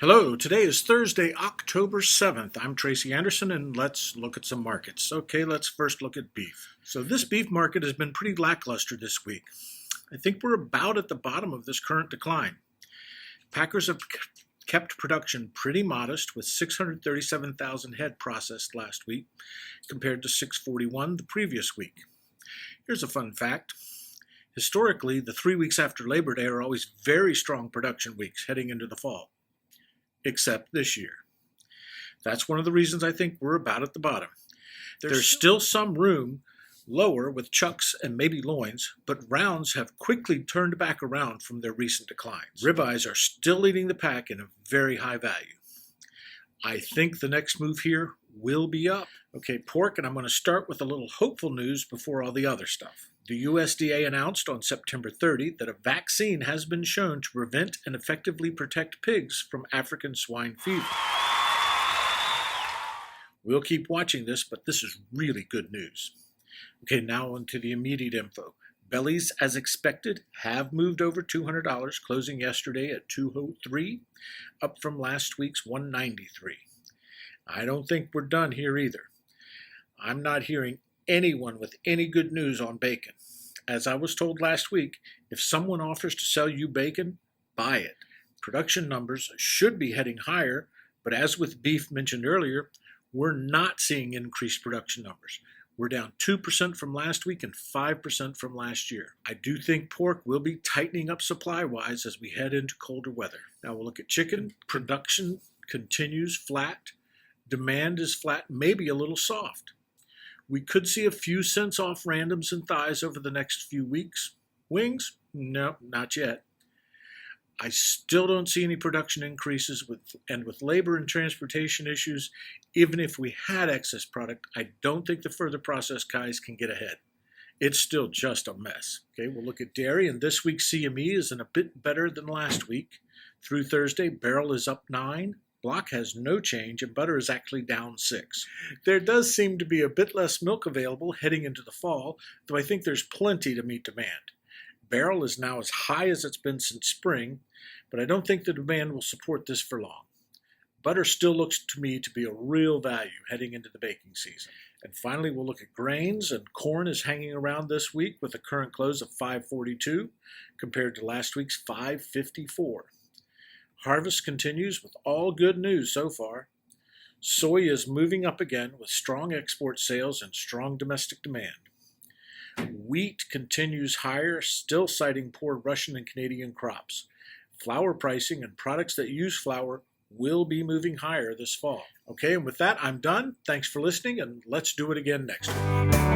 Hello, today is Thursday, October 7th. I'm Tracy Anderson, and let's look at some markets. Okay, let's first look at beef. So this beef market has been pretty lackluster this week. I think we're about at the bottom of this current decline. Packers have kept production pretty modest, with 637,000 head processed last week, compared to 641 the previous week. Here's a fun fact. Historically, the 3 weeks after Labor Day are always very strong production weeks heading into the fall. Except this year. That's one of the reasons I think we're about at the bottom. There's still some room lower with chucks and maybe loins, but rounds have quickly turned back around from their recent declines. Ribeyes are still leading the pack in a very high value. I think the next move here will be up. Okay, pork, and I'm going to start with a little hopeful news before all the other stuff. The USDA announced on September 30 that a vaccine has been shown to prevent and effectively protect pigs from African swine fever. We'll keep watching this, but this is really good news. Okay, now on to the immediate info. Bellies, as expected, have moved over $200, closing yesterday at $203, up from last week's $193. I don't think we're done here either. I'm not hearing anyone with any good news on bacon. As I was told last week, if someone offers to sell you bacon, buy it. Production numbers should be heading higher, but as with beef mentioned earlier, we're not seeing increased production numbers. We're down 2% from last week and 5% from last year. I do think pork will be tightening up supply-wise as we head into colder weather. Now we'll look at chicken. Production continues flat. Demand is flat, maybe a little soft. We could see a few cents off randoms and thighs over the next few weeks. Wings? No, not yet. I still don't see any production increases with labor and transportation issues. Even if we had excess product, I don't think the further processed guys can get ahead. It's still just a mess. Okay, we'll look at dairy, and this week's CME is a bit better than last week. Through Thursday, barrel is up 9. Block has no change, and butter is actually down 6. There does seem to be a bit less milk available heading into the fall, though I think there's plenty to meet demand. Barrel is now as high as it's been since spring, but I don't think the demand will support this for long. Butter still looks to me to be a real value heading into the baking season. And finally, we'll look at grains, and corn is hanging around this week with a current close of $5.42 compared to last week's $5.54. Harvest continues with all good news so far. Soy is moving up again with strong export sales and strong domestic demand. Wheat continues higher, still citing poor Russian and Canadian crops. Flour pricing and products that use flour will be moving higher this fall. Okay, and with that, I'm done. Thanks for listening, and let's do it again next week.